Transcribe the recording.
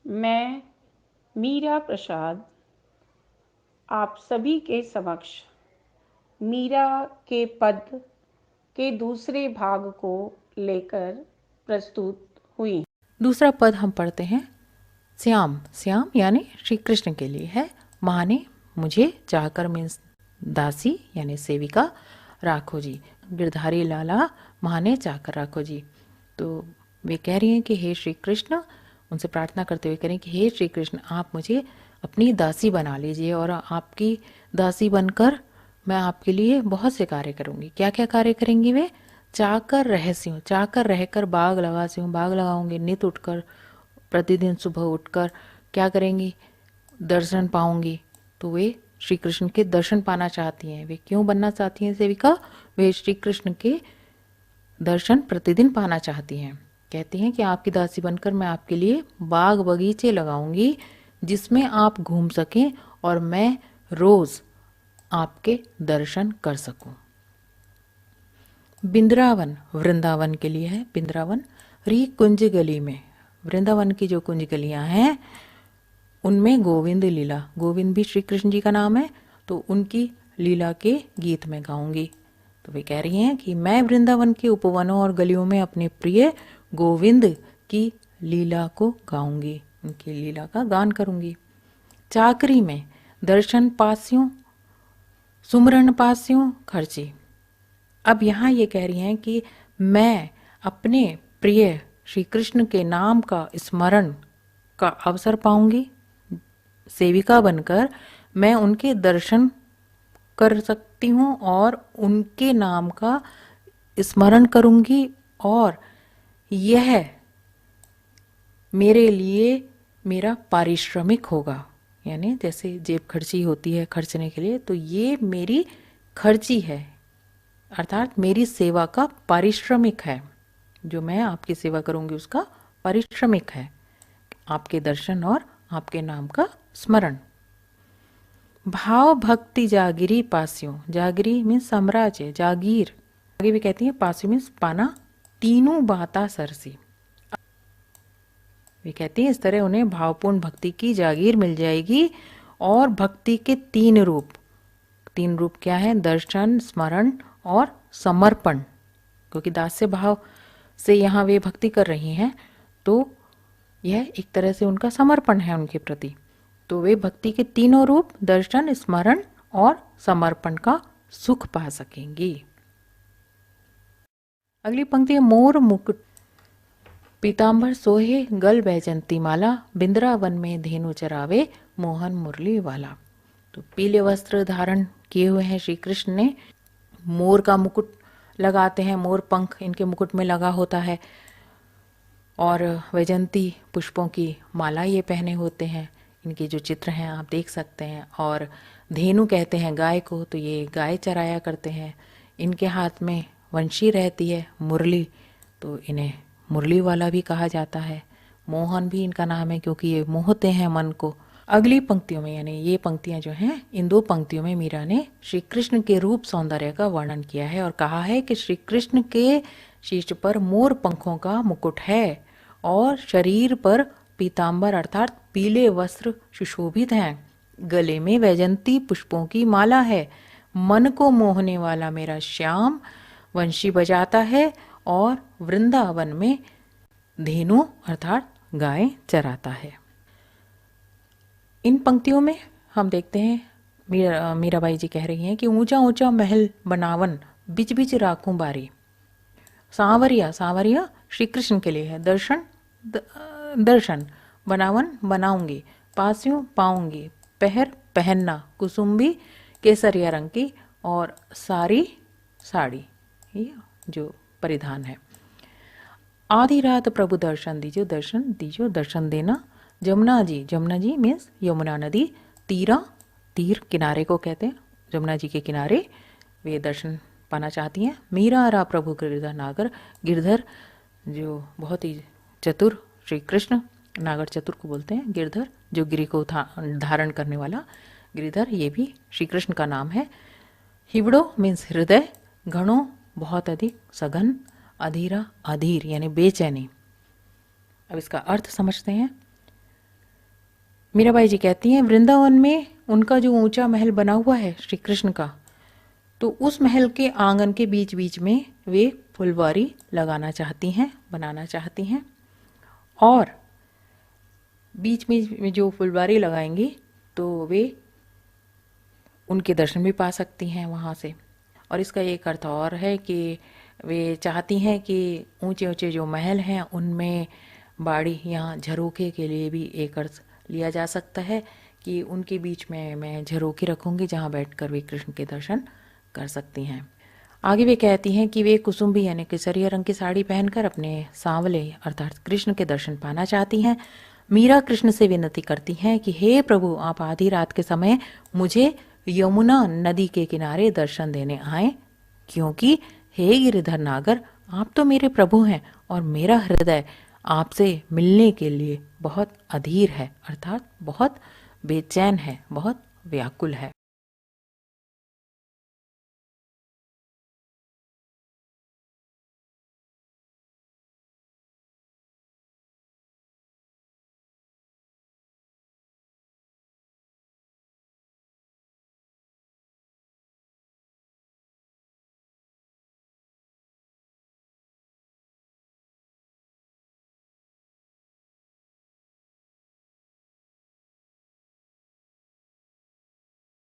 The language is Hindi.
मैं मीरा प्रसाद आप सभी के समक्ष मीरा के पद के दूसरे भाग को लेकर प्रस्तुत हुई। दूसरा पद हम पढ़ते हैं। श्याम, श्याम यानी श्री कृष्ण के लिए है। माने मुझे चाहकर मीन्स दासी यानी सेविका राखो जी। गिरधारी लाला माने चाहकर राखो जी। तो वे कह रही हैं कि हे श्री कृष्ण, उनसे प्रार्थना करते हुए कह रही हैं कि हे श्री कृष्ण, आप मुझे अपनी दासी बना लीजिए और आपकी दासी बनकर मैं आपके लिए बहुत से कार्य करूंगी। क्या क्या कार्य करेंगी वे? चाहकर रहसी हूँ, चाहकर रहकर बाग लगासी हूँ, बाग लगाऊंगी। नित उठकर प्रतिदिन सुबह उठकर क्या करेंगी? दर्शन पाऊंगी। तो वे श्री कृष्ण के दर्शन पाना चाहती हैं। वे क्यों बनना चाहती हैं सेविका? वे श्री कृष्ण के दर्शन प्रतिदिन पाना चाहती हैं। कहती हैं कि आपकी दासी बनकर मैं आपके लिए बाग बगीचे लगाऊंगी जिसमें आप घूम सकें और मैं रोज आपके दर्शन कर सकूं। बिंद्रावन वृंदावन के लिए है। बिंद्रावन री कुंज गली में, वृंदावन की जो कुंज गलियां हैं उनमें गोविंद लीला, गोविंद भी श्री कृष्ण जी का नाम है, तो उनकी लीला के गीत में गाऊंगी। तो वे कह रही हैं कि मैं वृंदावन के उपवनों और गलियों में अपने प्रिय गोविंद की लीला को गाऊंगी, उनकी लीला का गान करूंगी। चाकरी में दर्शन पास्यों, सुमरन पास्यों खर्ची। अब यहाँ ये कह रही हैं कि मैं अपने प्रिय श्री कृष्ण के नाम का स्मरण का अवसर पाऊंगी। सेविका बनकर मैं उनके दर्शन कर सकती हूँ और उनके नाम का स्मरण करूंगी और यह मेरे लिए मेरा पारिश्रमिक होगा। यानी जैसे जेब खर्ची होती है खर्चने के लिए, तो ये मेरी खर्ची है, अर्थात मेरी सेवा का पारिश्रमिक है। जो मैं आपकी सेवा करूंगी उसका पारिश्रमिक है, आपके दर्शन और आपके नाम का स्मरण। भाव भक्ति जागिरी पास्यों, जागिरी मीन्स साम्राज्य, जागीर। आगे भी कहती है पास्यों मीन्स पाना, तीनों बाता सरसी। वे कहती हैं इस तरह उन्हें भावपूर्ण भक्ति की जागीर मिल जाएगी और भक्ति के तीन रूप, तीन रूप क्या है? दर्शन, स्मरण और समर्पण। क्योंकि दास्य भाव से यहाँ वे भक्ति कर रही हैं, तो यह एक तरह से उनका समर्पण है उनके प्रति। तो वे भक्ति के तीनों रूप दर्शन, स्मरण और समर्पण का सुख पा सकेंगी। अगली पंक्ति है मोर मुकुट पीताम्बर सोहे गल बैजंती माला, बिंद्रावन में धेनु चरावे मोहन मुरली वाला। तो पीले वस्त्र धारण किए हुए हैं श्री कृष्ण ने, मोर का मुकुट लगाते हैं, मोर पंख इनके मुकुट में लगा होता है और वैजंती पुष्पों की माला ये पहने होते हैं। इनके जो चित्र हैं आप देख सकते हैं। और धेनु कहते हैं गाय को, तो ये गाय चराया करते हैं। इनके हाथ में वंशी रहती है, मुरली, तो इन्हें मुरली वाला भी कहा जाता है। मोहन भी इनका नाम है क्योंकि ये मोहते हैं मन को। अगली पंक्तियों में, यानी ये पंक्तियां जो हैं, इन दो पंक्तियों में मीरा ने श्री कृष्ण के रूप सौंदर्य का वर्णन किया है और कहा है कि श्री कृष्ण के शीर्ष पर मोर पंखों का मुकुट है और शरीर पर पीताम्बर अर्थात पीले वस्त्र सुशोभित हैं। गले में वैजंती पुष्पों की माला है। मन को मोहने वाला मेरा श्याम वंशी बजाता है और वृंदावन में धेनु अर्थात गाय चराता है। इन पंक्तियों में हम देखते हैं मीराबाई जी कह रही हैं कि ऊंचा ऊंचा महल बनावन बिच बिच राखूं बारी। सांवरिया, सांवरिया श्री कृष्ण के लिए है। दर्शन, दर्शन, बनावन बनाऊंगी, पास्यों पाऊंगी, पहर पहनना, कुसुम्बी केसरिया रंग की और सारी साड़ी, ये जो परिधान है। आधी रात प्रभु दर्शन दीजिए, दर्शन दीजिए, दर्शन देना। जमुना जी, जमुना जी मीन्स यमुना नदी, तीरा, तीर किनारे को कहते हैं, जमुना जी के किनारे वे दर्शन पाना चाहती हैं। मीरा रा प्रभु गिरधर नागर, गिरधर जो बहुत ही चतुर, श्री कृष्ण नागर चतुर को बोलते हैं, गिरधर जो गिरी को धारण करने वाला, गिरिधर ये भी श्री कृष्ण का नाम है। हिवड़ो मीन्स हृदय, घणो बहुत अधिक, सघन, अधीरा अधीर यानी बेचैनी। अब इसका अर्थ समझते हैं। मीराबाई जी कहती हैं वृंदावन में उनका जो ऊंचा महल बना हुआ है श्री कृष्ण का, तो उस महल के आंगन के बीच बीच में वे फुलवारी लगाना चाहती हैं, बनाना चाहती हैं। और बीच बीच में जो फुलवारी लगाएंगी तो वे उनके दर्शन भी पा सकती हैं वहाँ से। और इसका एक अर्थ और है कि वे चाहती हैं कि ऊंचे ऊंचे जो महल हैं उनमें बाड़ी या झरोखे के लिए भी एक अर्थ लिया जा सकता है कि उनके बीच में मैं झरोखे रखूंगी जहाँ बैठकर वे कृष्ण के दर्शन कर सकती हैं। आगे वे कहती हैं कि वे कुसुम्बी यानी केसरिया रंग की साड़ी पहनकर अपने सांवले अर्थात कृष्ण के दर्शन पाना चाहती हैं। मीरा कृष्ण से विनती करती हैं कि हे प्रभु, आप आधी रात के समय मुझे यमुना नदी के किनारे दर्शन देने आए, क्योंकि हे गिरिधर नागर, आप तो मेरे प्रभु हैं और मेरा हृदय आपसे मिलने के लिए बहुत अधीर है, अर्थात बहुत बेचैन है, बहुत व्याकुल है।